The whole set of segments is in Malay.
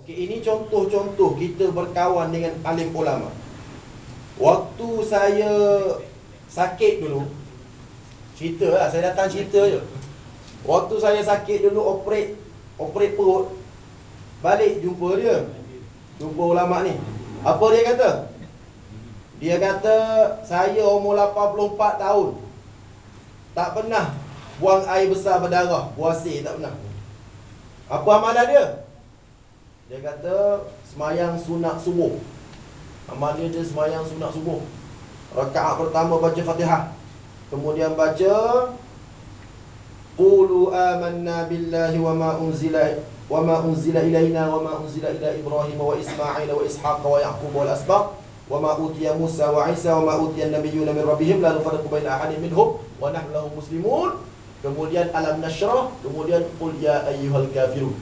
Okey, ini contoh-contoh kita berkawan dengan alim ulama. Waktu saya sakit dulu, cerita lah, saya datang cerita je. Waktu saya sakit dulu, operate perut, balik jumpa dia, jumpa ulama ni. Apa dia kata? Dia kata, saya umur 84 tahun, tak pernah buang air besar berdarah, puasa tak pernah. Apa amalan dia? Dia kata, semayang sunat subuh. Amalan dia semayang sunat subuh. Rakaat pertama baca Fatihah, kemudian baca Qulu amanna billahi wa ma unzila ilaina wa ma unzila ila Ibrahim wa Ismail wa Ishaq wa Yaqub wal asbaq wa ma utiya Musa wa Isa wa ma utiya an-nabiyyuna min rabbihim la nufarriqu baina ahadin minhum wa nahnu lahu muslimun. Kemudian alam nashrah, kemudian qul ya ayyuhal kafirun.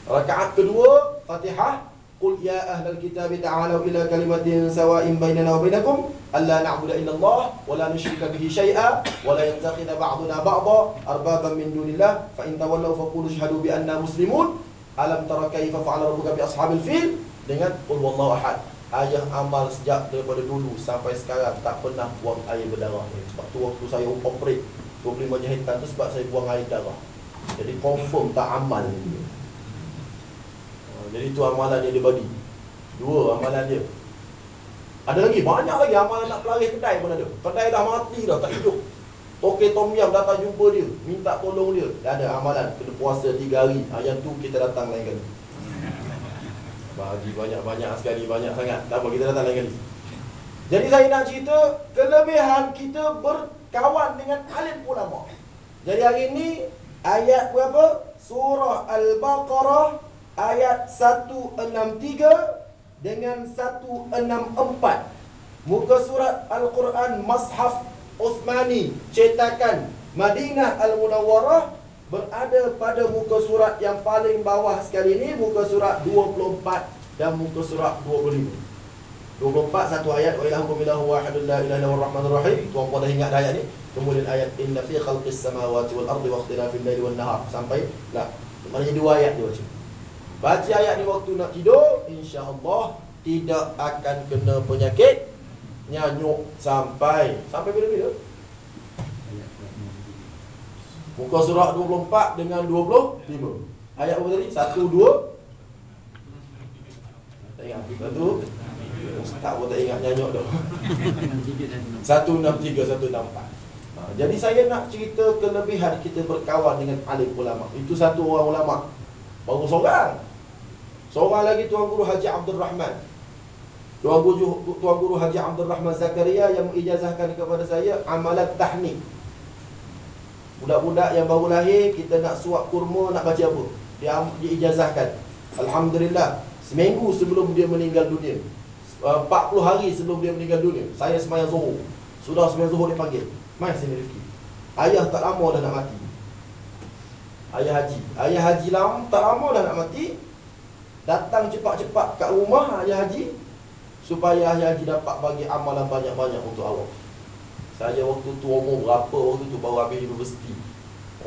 Rakaat kedua Fatihah, qul ya ahlal kitab ta'alu ila kalimatin sawa'in bainana wa bainakum alla na'budu illallah wa la nusyrika bihi syai'a wa la yattakhidha ba'duna ba'dha arbaban min dunillah fa in tawallaw faqulu ashhadu bi anna muslimun. Alam tara kaifa fa'ala rabbuka bi ashabil fil, dengan qul wallahu ahad. Ayah amal sejak daripada dulu sampai sekarang tak pernah buang air berdarah. Sebab tu waktu saya operate 25 jahitan tu sebab saya buang air darah. Jadi confirm tak amal. Jadi tu amalan yang dia bagi. Dua amalan dia. Ada lagi, banyak lagi amalan nak pelaris kedai pun ada. Kedai dah mati dah, tak hidup. Tokek Tom Yam datang jumpa dia, minta tolong dia. Dah ada amalan, kena puasa 3 hari. Yang tu kita datang lain kali. Bagi banyak-banyak sekali, banyak sangat. Tak apa, kita datang lain kali. Jadi saya nak cerita kelebihan kita berkawan dengan alim ulama. Jadi hari ini ayat berapa? Surah Al-Baqarah ayat 163 dengan 164. Muka surat Al-Quran Mashaf Uthmani, cetakan Madinah Al-Munawwarah, berada pada muka surat yang paling bawah sekali ini, muka surat 24 dan muka surat 25. 24 satu ayat, wa ilahukum ilahu wahidun la ilaha illallah rahmanur rahim. Tuan-puan dah ingat dah ayat ni. Kemudian ayat inna fi khalqis samawati wal ardi wa ikhtilafil laili wan nahar, sampai lah. Maknanya 2 ayat dia baca. Baca ayat ni waktu nak tidur, insya-Allah tidak akan kena penyakit nyanyuk sampai bila-bila. Muka surah 24 dengan 25. Ayat apa tadi? 1, 2. Tak ingat. 1. Ustaz pun tak ingat nyanyuk dah. 163, 164. Jadi saya nak cerita kelebihan kita berkawan dengan alim ulama. Itu satu orang ulama. Baru seorang. Seorang lagi Tuan Guru Haji Abdul Rahman. Tuan Guru Haji Abdul Rahman Zakaria yang mengijazahkan kepada saya amalan tahnik. Budak-budak yang baru lahir, kita nak suap kurma, nak baca apa? Dia ijazahkan. Alhamdulillah, seminggu sebelum dia meninggal dunia, 40 hari sebelum dia meninggal dunia, saya sembahyang zuhur. Sudah sembahyang zuhur dia panggil, "Mai sini Rifki. Ayah tak lama dah nak mati." Ayah Haji tak lama dah nak mati. Datang cepat-cepat kat rumah Ayah Haji, supaya Ayah Haji dapat bagi amalan banyak-banyak untuk Allah. Saya waktu tu umur berapa? Waktu tu baru habis universiti.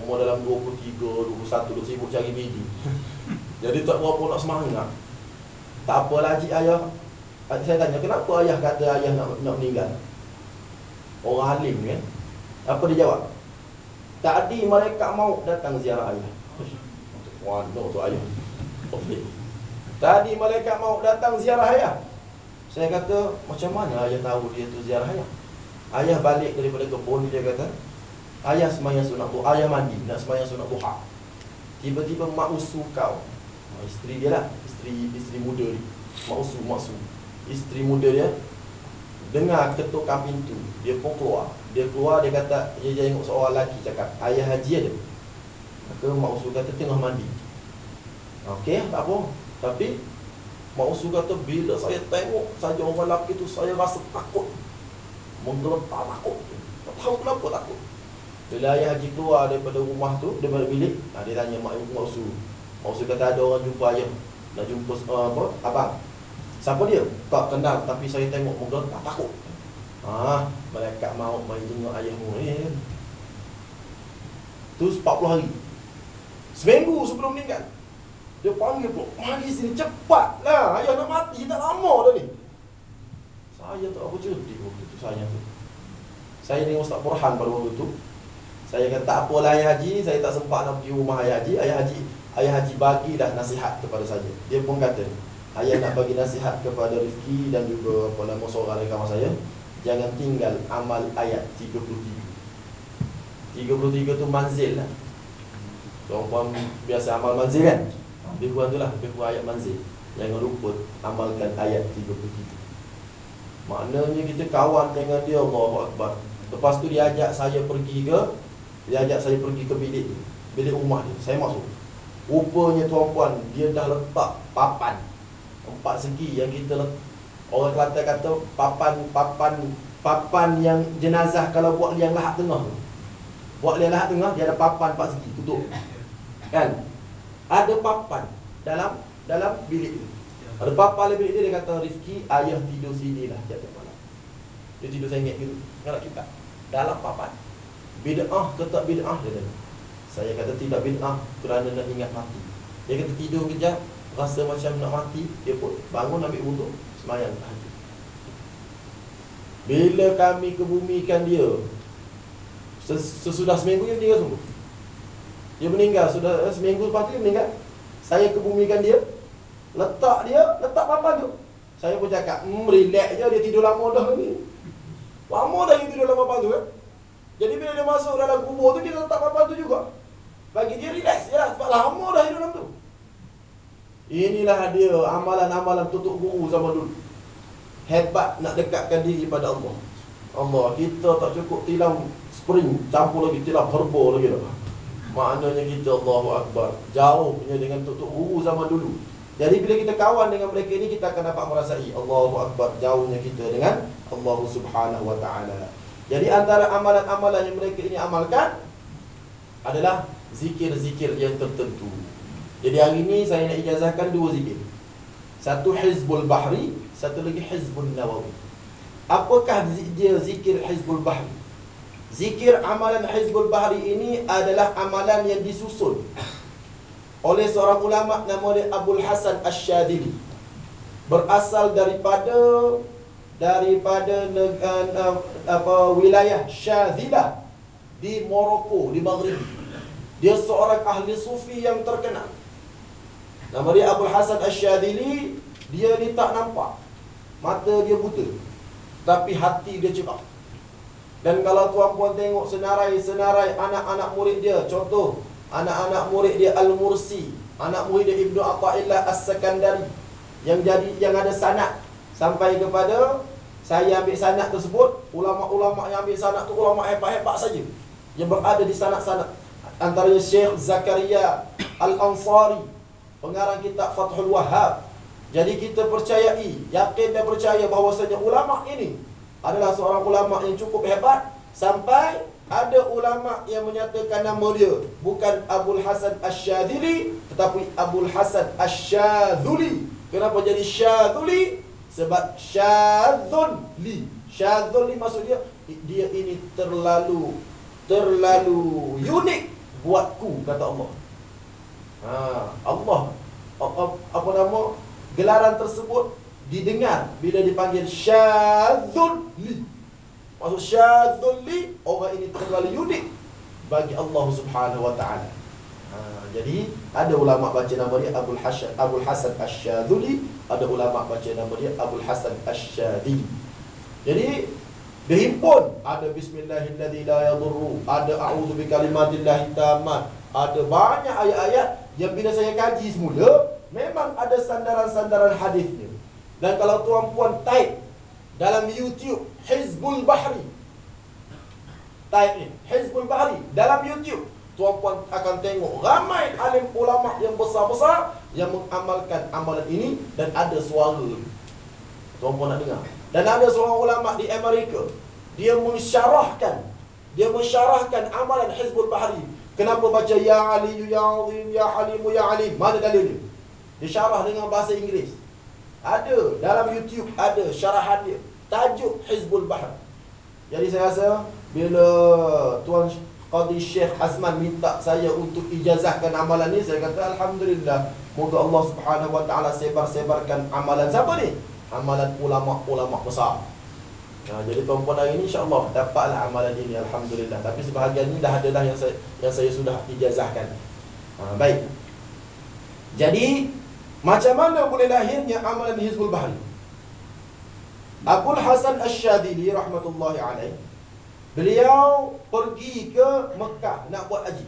Umur dalam 23, 21, duk sibuk cari bini. Jadi tak berapa nak semangat. Tak apalah Haji ayah. Saya tanya, kenapa ayah kata ayah nak meninggal? Orang alim kan? Apa dia jawab? Tadi malaikat maut datang ziarah ayah. Mana tu ayah? Tadi malaikat maut datang ziarah ayah. Saya kata, macam mana ayah tahu dia tu ziarah ayah? Ayah balik daripada kebun, dia kata, ayah sembahyang sunat duha, ayah mandi nak sembahyang sunat duha. Tiba-tiba mak usu kau, isteri dia lah, isteri muda ni, mak usu, isteri muda dia dengar ketukan pintu, dia pun keluar. Dia kata, dia tengok seorang lelaki cakap, "Ayah Haji ada." Maka mak usu kata, "Tengah mandi." Okey, tak apa. Tapi mak usu kata, bila saya tengok saja orang lelaki tu, saya rasa takut, menggelepar takut. Tak tahu kenapa takut. Bila Ayah Haji keluar daripada rumah tu, daripada bilik, dia tanya mak usu. Mak usu kata, ada orang jumpa ayah, nak jumpa abang. Siapa dia? Tak kenal, tapi saya tengok menggelepar takut. Malaikat maut mari tengok ayahmu ni. Tu 40 hari. Seminggu sebelum meninggal. Dia panggil pula, mari sini cepatlah. Ayah nak mati tak lama dah ni. Saya tak apa cerdik waktu tu, saya dengan Ustaz Burhan pada waktu tu. Saya kata tak apalah Ayah Haji, saya tak sempat nak pergi rumah Ayah Haji. Ayah Haji bagilah nasihat kepada saya. Dia pun kata, ayah nak bagi nasihat kepada Rifki dan juga apa nama seorang lagi kawan saya, jangan tinggal amal ayat 33. 33 tu manzil lah. Orang biasa amal manzil kan? Lebih kurang tu lah, lebih kurang ayat manzil. Jangan lupa amalkan ayat 33. Maknanya kita kawan dengan dia, Allahu Akbar. Lepas tu dia ajak saya pergi ke bilik rumah dia. Saya masuk. Rupanya tuan-puan, dia dah letak papan 4 segi yang kita orang Kelantan kata papan yang jenazah kalau buat liang lahat tengah tu. Buat liang lahat tengah, dia ada papan 4 segi tutup. Kan? Ada papan dalam bilik tu. Ada papan dalam bilik dia kata, Rifki, ayah tidur sini lah setiap malam. Dia tidur sengit gitu. Kalau kita dalam papan. Bid'ah ke tak bid'ah dia kata. Saya kata tidak bid'ah kerana nak ingat mati. Dia kata tidur kejap, rasa macam nak mati, dia pun bangun ambil wudu, sembahyang tahajud. Bila kami kebumikan dia, sesudah seminggu dia meninggal sungguh. Dia meninggal, sudah seminggu lepas tu dia meninggal. Saya kebumikan dia, letak papan tu. Saya pun cakap, relax je, dia tidur lama dah ni. Lama dah dia tidur dalam papan tu kan. Jadi bila dia masuk dalam kubur tu, dia letak papan tu juga. Bagi dia relax je lah, sebab lama dah hidup dalam tu. Inilah dia amalan-amalan tutup guru zaman dulu. Hebat nak dekatkan diri pada Allah. Allah, kita tak cukup tilam spring, campur lagi tilam herba lagi dah. Maknanya kita, Allahu Akbar, jauhnya dengan tutup guru zaman dulu. Jadi bila kita kawan dengan mereka ini, kita akan dapat merasai Allahu Akbar, jauhnya kita dengan Allah Subhanahu Wa Ta'ala. Jadi antara amalan-amalan yang mereka ini amalkan adalah zikir-zikir yang tertentu. Jadi hari ini saya nak ijazahkan 2 zikir. Satu Hizbul Bahri, satu lagi Hizbul Nawawi. Apakah dia zikir Hizbul Bahri? Zikir amalan Hizbul Bahri ini adalah amalan yang disusun oleh seorang ulama nama dia Abul Hasan Asy-Syadzili. Berasal daripada wilayah Syadzila di Morocco, di Maghrib. Dia seorang ahli sufi yang terkenal. Nama dia Abul Hasan Asy-Syadzili. Dia ni tak nampak, mata dia buta, tapi hati dia cerah. Dan kalau tuan-puan tengok senarai anak-anak murid dia, contoh anak-anak murid dia Al-Mursi, anak murid dia Ibnu Athaillah As-Sakandari, yang ada sanad sampai kepada saya ambil sanad tersebut. Ulama-ulama yang ambil sanad tu ulama hebat-hebat saja yang berada di sanad-sanad. Antaranya Syekh Zakaria Al-Ansari, pengarang kitab Fathul Wahhab. Jadi kita yakin dan percaya bahawasanya ulama ini adalah seorang ulama yang cukup hebat, sampai ada ulama yang menyatakan nama dia bukan Abul Hasan Asy-Syadzili tetapi Abul Hasan Asy-Syadzuli. Kenapa jadi Syadzuli? Sebab syadzun li maksudnya dia ini terlalu unik buatku, kata Allah. Allah gelaran tersebut didengar bila dipanggil syadzun li. Maksud syadzun li, orang ini terlalu unik bagi Allah Subhanahu Wa Ta'ala. Jadi ada ulama baca nama dia Abul Hasan Asy-Syadzili, ada ulama baca nama dia Abul Hasan Asy-Syadzili. Jadi dihimpun, ada Bismillahilladzi la yadurru, ada A'udzu bikalimatillahi tammat, ada banyak ayat-ayat yang bila saya kaji semula memang ada sandaran-sandaran hadisnya. Dan kalau tuan-puan type dalam YouTube Hizbul Bahri, type ni Hizbul Bahri dalam YouTube, tuan-puan akan tengok ramai alim ulama yang besar-besar yang mengamalkan amalan ini, dan ada suara. Tuan-puan nak dengar. Dan ada seorang ulama di Amerika, dia mensyarahkan amalan Hizbul Bahri. Kenapa baca Ya Ali, Ya Azim, Ya Halimu, Ya Alim? Mana dalilnya? Dia syarah dengan bahasa Inggeris. Ada dalam YouTube, ada syarahan dia, tajuk Hizbul Bahri. Jadi saya rasa bila tuan Qadi Syekh Azman minta saya untuk ijazahkan amalan ni, saya kata alhamdulillah. Moga Allah Subhanahu wa taala sebar-sebarkan amalan siapa ni? Amalan ulama-ulama besar. Jadi tuan-puan hari ni insya-Allah dapatlah amalan ini, alhamdulillah. Tapi sebahagian ni dah adalah yang saya sudah ijazahkan. Baik. Jadi macam mana boleh lahirnya amalan Hizbul Bahri? Abul Hasan Asy-Syadzili rahmatullahi alaih, beliau pergi ke Mekah nak buat haji.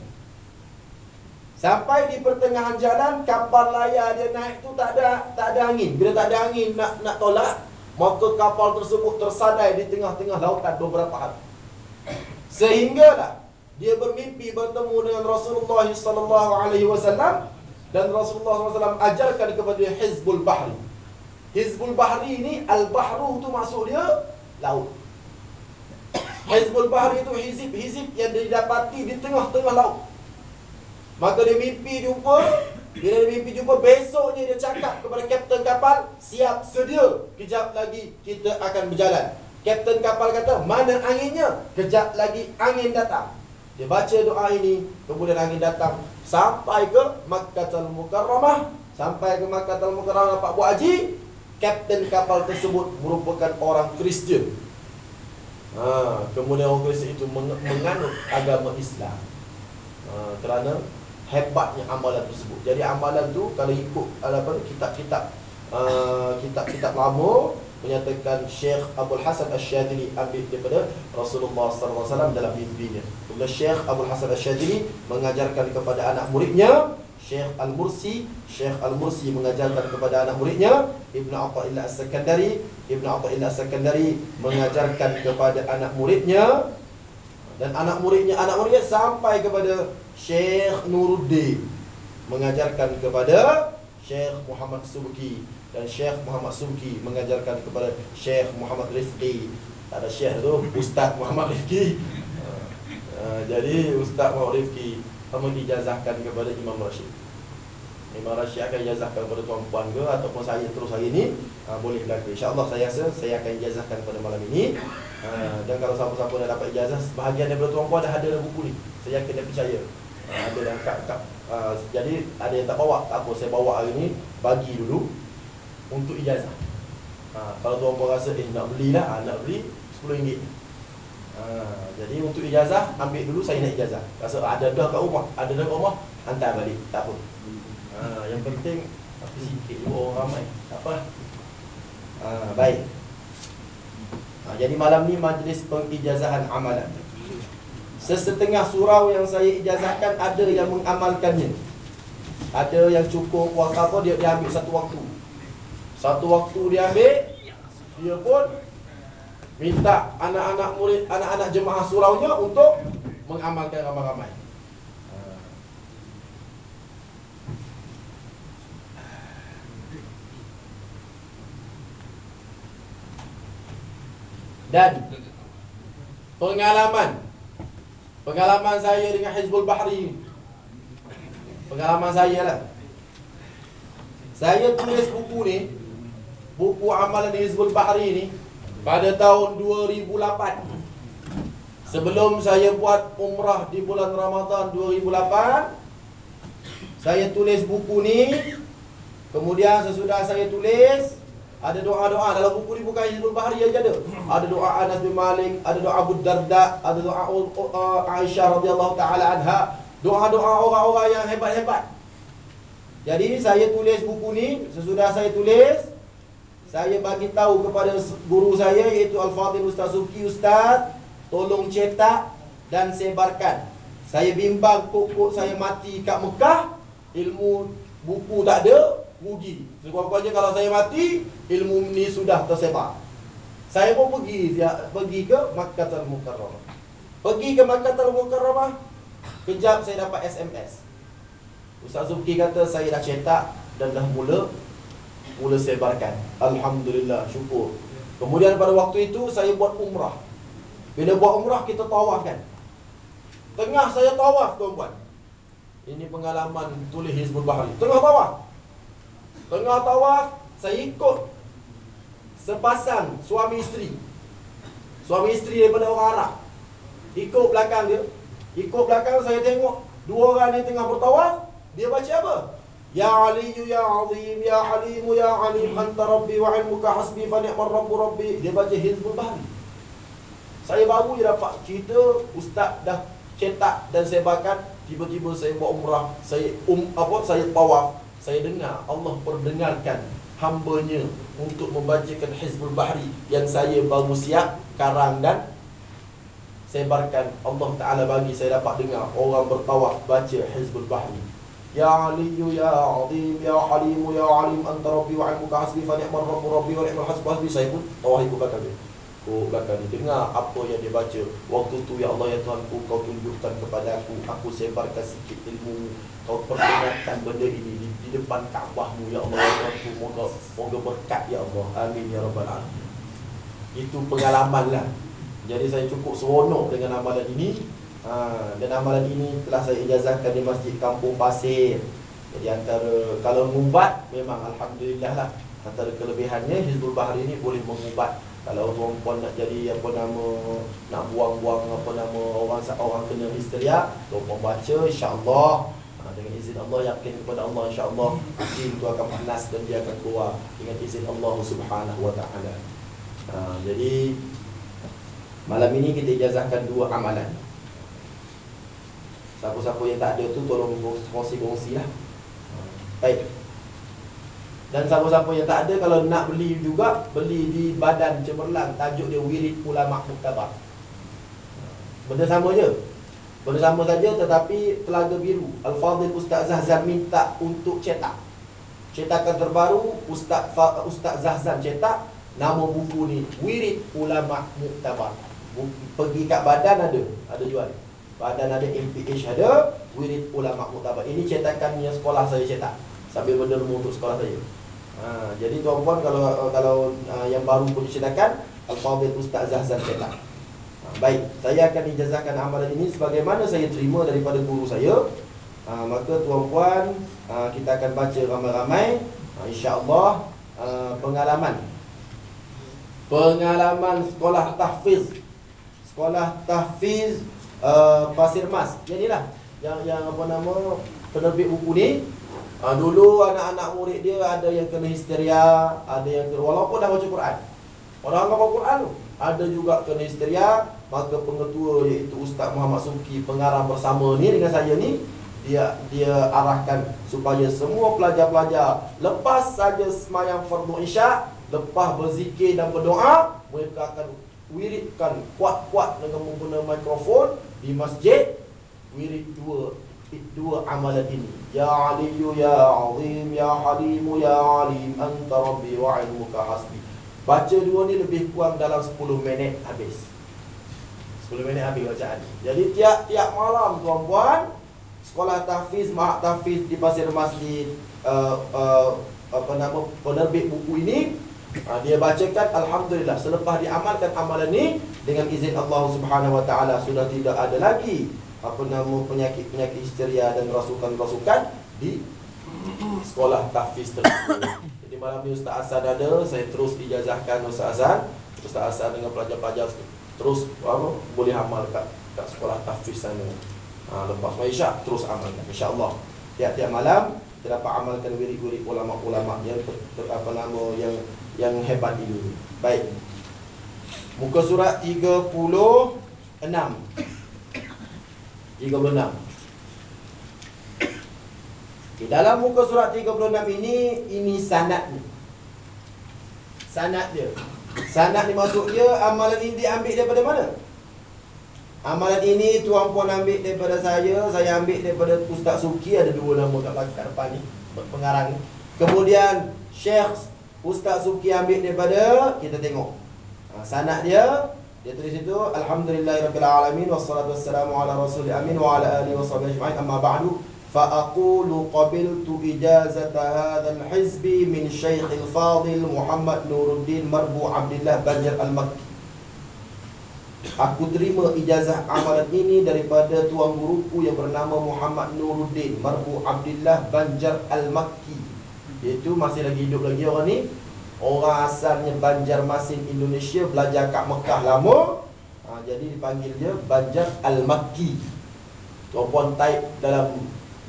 Sampai di pertengahan jalan, kapal layar dia naik tu tak ada angin. Bila tak ada angin nak tolak, maka kapal tersebut tersadai di tengah-tengah lautan beberapa hari. Sehinggalah dia bermimpi bertemu dengan Rasulullah sallallahu alaihi wasallam, dan Rasulullah SAW ajarkan kepada dia Hizbul Bahri. Hizbul Bahri ini, al-bahru tu maksud dia laut. Hizbul Bahri itu hizib yang didapati di tengah-tengah laut. Maka dia mimpi jumpa. Bila dia mimpi jumpa, besoknya dia cakap kepada kapten kapal, siap sedia, kejap lagi kita akan berjalan. Kapten kapal kata, mana anginnya? Kejap lagi angin datang. Dia baca doa ini, kemudian angin datang sampai ke Makkahul Mukarramah. Sampai ke Makkahul Mukarramah dapat buat haji. Kapten kapal tersebut merupakan orang Kristian. Kemudian orang Kristian itu menganut agama Islam. Kerana hebatnya amalan tersebut. Jadi amalan tu kalau ikut kitab-kitab lama menyatakan Syekh Abul Hasan Asy-Syadzili ambil daripada Rasulullah SAW dalam mimpinya. Kemudian Syekh Abul Hasan Asy-Syadzili mengajarkan kepada anak muridnya, Syekh Al-Mursi mengajarkan kepada anak muridnya, Ibn Atha'illah As-Sakandari mengajarkan kepada anak muridnya, dan anak muridnya sampai kepada Syekh Nuruddin mengajarkan kepada Syekh Muhammad Subki, dan Syekh Muhammad Subki mengajarkan kepada Syekh Muhammad Rifqi. Tak ada Syekh tu, Ustaz Muhammad Rifqi. Jadi Ustaz Muhammad Rifqi dijazahkan kepada Imam Rashid. Imam Rashid akan ijazahkan kepada tuan-puan ke, ataupun saya terus hari ini, boleh berlaku. InsyaAllah saya rasa saya akan ijazahkan pada malam ini. Dan kalau siapa-siapa dah dapat ijazah, sebahagian daripada tuan-puan dah ada dalam buku ni, saya yakin dia percaya. Ada dalam kad. Jadi ada yang tak bawa, tak apa, saya bawa hari ni, bagi dulu untuk ijazah. Kalau tuan-puan rasa nak belilah, nak beli RM10. Jadi untuk ijazah, ambil dulu, saya nak ijazah. Rasa ada dah kat rumah, hantar balik, tak apa. Yang penting tapi sikit juga orang ramai, tak apa. Baik. Jadi malam ni majlis pengijazahan amalan. Sesetengah surau yang saya ijazahkan ada yang mengamalkannya. Ada yang cukup waktu apa, dia ambil satu waktu. Satu waktu dia ambil, dia pun minta anak-anak murid, anak-anak jemaah suraunya untuk mengamalkan ramai-ramai. Dan pengalaman saya dengan Hizbul Bahri, pengalaman saya lah. Saya tulis buku ni, buku amalan Hizbul Bahri ni, pada tahun 2008. Sebelum saya buat umrah di bulan Ramadan 2008, saya tulis buku ni. Kemudian sesudah saya tulis, ada doa-doa. Dalam buku ni bukan Hizbul Bahri aja ada. Ada doa Anas bin Malik, ada doa Abu Darda, ada doa Aisyah radhiyallahu taala anha, doa-doa orang-orang yang hebat-hebat. Jadi saya tulis buku ni. Sesudah saya tulis, saya bagi tahu kepada guru saya, iaitu Al-Fadhil Ustaz Subki, Ustaz, tolong cetak dan sebarkan. Saya bimbang kok saya mati kat Mekah, ilmu buku tak ada, rugi. Sebab-sebabnya kalau saya mati, ilmu ni sudah tersebar. Saya pun pergi ke Makkahul Mukarramah. Pergi ke Makkahul Mukarramah, kejap saya dapat SMS. Ustaz Subki kata saya dah cetak dan dah mula sebarkan. Alhamdulillah, syukur. Kemudian pada waktu itu saya buat umrah. Bila buat umrah kita tawaf kan. Tengah saya tawaf, tuan-tuan. Ini pengalaman tulis Hizbul Bahri. Tengah tawaf, saya ikut sepasang suami isteri. Suami isteri daripada orang Arab. Ikut belakang dia. Ikut belakang saya tengok dua orang ni tengah bertawaf, dia baca apa? Ya Aliyu ya Azim ya Halimu ya Alim anta Rabbi wa ilmuka hasbi fa ni'mar Rabbu Rabbi. Dia baca Hizbul Bahri. Saya baru je dapat cerita, ustaz dah cetak dan sebarkan. Tiba-tiba saya buat umrah, saya saya tawaf, saya dengar Allah perdengarkan hamba-Nya untuk membacakan Hizbul Bahri yang saya baru siap karang dan sebarkan. Allah Ta'ala bagi saya dapat dengar orang bertawaf baca Hizbul Bahri. Ya Aliyu ya Azim ya Halimu ya Alim anta Rabbi wa ilmuka hasbi fa ni'mar Rabbu Rabbi wa ni'mal hasbi. Saya pun tawaf ikut belakang dia. Belakang ni dengar apa yang dia baca. Waktu tu ya Allah ya Tuhanku, kau tunjukkan kepada aku sebarkan sikit ilmu, kau perdengarkan benda ini di depan Kaabahmu ya Allah ya Tuhanku, moga berkat ya Allah, amin ya rabbal alamin. Itu pengalaman lah. Jadi saya cukup seronok dengan amalan ini. Dan amalan ini telah saya ijazahkan di Masjid Kampung Pasir. Jadi antara, kalau mengubat memang alhamdulillah lah, antara kelebihannya Hizbul Bahri ini boleh mengubat. Kalau tuan-puan nak jadi apa nama, nak buang-buang apa nama orang kena histeria, tuan-puan baca insya-Allah, dengan izin Allah, yakin kepada Allah insya-Allah hati itu akan panas dan dia akan keluar dengan izin Allah Subhanahu wa taala. Jadi malam ini kita ijazahkan dua amalan. Siapa-siapa yang tak ada tu tolong kongsi-kongsi lah. Baik. Dan siapa-siapa yang tak ada, kalau nak beli juga, beli di Badan Cemerlang, tajuk dia Wirid Ulama Muktabar. Benda sama je, benda sama saja, tetapi Telaga Biru Al-Fadhil Ustaz Zahzan minta untuk cetak. Cetakan terbaru Ustaz Zahzan cetak. Nama buku ni Wirid Ulama Muktabar. Pergi kat Badan ada jual. Badan ada, MPH ada, Wirid Ulama Muktabar. Ini cetakannya sekolah saya cetak, sambil berderma untuk sekolah saya. Jadi tuan-puan, kalau yang baru punya cetakan, Al-Fadhil Ustaz Zahzan cetak. Baik, saya akan ijazahkan amalan ini sebagaimana saya terima daripada guru saya. Maka tuan-puan, kita akan baca ramai-ramai, insya-Allah. Pengalaman sekolah tahfiz Pasir Mas. Inilah yang apa nama penerbit buku ni. Dulu anak-anak murid dia ada yang kena histeria, ada yang kena, walaupun dah baca Quran, orang hafal Quran tu, ada juga kena histeria. Maka pengetua iaitu Ustaz Muhammad Suki, pengarang bersama ni dengan saya ni, dia arahkan supaya semua pelajar-pelajar lepas saja semayang fardu isyak, lepas berzikir dan berdoa, mereka akan wiridkan kuat-kuat dengan menggunakan mikrofon di masjid. Wirid dua amalan ini. Ya Aliyu ya Azim ya Halimu ya Alim anta Rabbi wa ilmuka hasbi. Baca dua ni lebih kurang dalam 10 minit habis. 10 minit habis bacaan. Jadi tiap malam tuan-puan, sekolah tahfiz, Mahad Tahfiz di Pasir Masjid, penerbit buku ini, dia bacakan. Alhamdulillah, selepas diamalkan amalan ni, dengan izin Allah Subhanahu wa taala, sudah tidak ada lagi penyakit-penyakit histeria dan rasukan-rasukan di sekolah tahfiz tersebut. Jadi malam ni Ustaz Hasan ada, saya terus ijazahkan Ustaz Hasan dengan pelajar-pelajar terus boleh amal kat sekolah tahfiz sana. Lepas Maisha terus amalkan insya-Allah. Tiap-tiap malam kita dapat amalkan wirid-wirid ulama-ulama yang hebat ini. Baik. Muka surat 36. Di dalam muka surat 36 ini sanad dia. Sanad ni maksud dia, amalan ini diambil daripada mana? Amalan ini tuan-puan ambil daripada saya ambil daripada Ustaz Suki. Ada dua nama kat depan ni, pengarang ni. Kemudian Syekh Ustaz Suki ambil daripada, kita tengok sanad dia tulis itu, alhamdulillahirabbil alamin wassalatu wassalamu ala rasulil amin wa ala alihi washabbihi ajma'in, amma ba'du, fa aqulu qabiltu ijazata hadzal hizbi min Syekhil Fadil Muhammad Nuruddin Marbu Abdillah Banjar Al-Makki. Aku terima ijazah amalan ini daripada tuan guruku yang bernama Muhammad Nuruddin Marbu Abdillah Banjar Al-Makki. Iaitu masih lagi hidup lagi orang ni. Orang asalnya Banjarmasin, Indonesia, belajar kat Mekah lama. Jadi dipanggil dia Banjar Al-Makki. Tuan-puan type dalam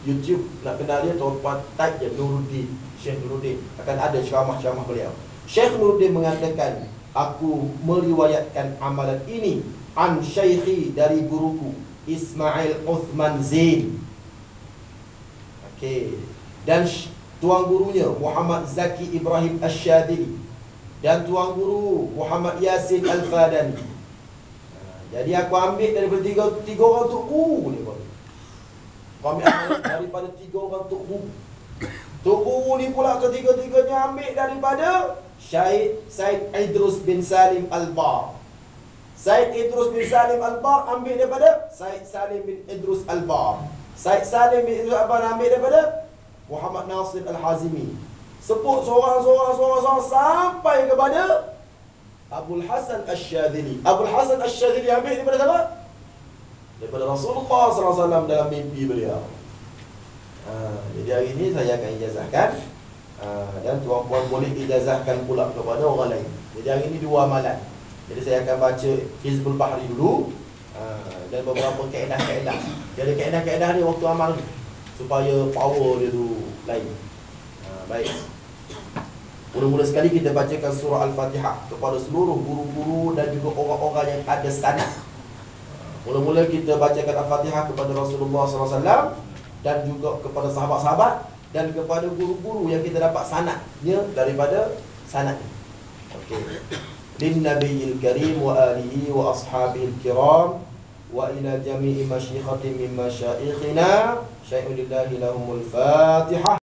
YouTube nak kenal dia, tuan-puan type je Nuruddin, Syekh Nuruddin, akan ada ceramah-ceramah beliau. Syekh Nuruddin mengatakan, aku meriwayatkan amalan ini an syaikhi, dari guruku Ismail Uthman Zain. Okey. Dan tuan gurunya Muhammad Zaki Ibrahim Asyadili, dan tuan guru Muhammad Yasin Al-Fadani. Jadi aku ambil daripada tiga orang tu dia kata. Aku ambil daripada tiga orang tu. Tok guru ni pula ketiga-tiganya ambil daripada Said Idrus bin Salim Al-Bar. Said Idrus bin Salim Al-Bar ambil daripada Said Salim bin Idrus Al-Bar. Said Salim bin Idrus Al-Bar ambil daripada Muhammad Nasir Al-Hazimi. Sebut seorang sampai kepada Abul Hasan Asy-Syadzili. Abul Hasan Asy-Syadzili ambil daripada siapa? Daripada Rasulullah SAW dalam mimpi beliau. Jadi hari ini saya akan ijazahkan, dan tuan-puan boleh ijazahkan pula kepada orang lain. Jadi hari ini 2 amalan. Jadi saya akan baca Hizbul Bahri dulu, dan beberapa kaedah-kaedah. Jadi kaedah-kaedah ni waktu amal ni, supaya power dia tu lain. Baik. Mula-mula sekali kita bacakan surah Al-Fatihah kepada seluruh guru-guru dan juga orang-orang yang ada sanad. Mula-mula kita bacakan Al-Fatihah kepada Rasulullah SAW, dan juga kepada sahabat-sahabat, dan kepada guru-guru yang kita dapat sanadnya daripada sanad. Okey. Lin Nabiyil Karim wa alihi wa ashabil kiram wa ila jami'i masyikhatin min masyayikhina syai'un lillahi lahumul Fatihah.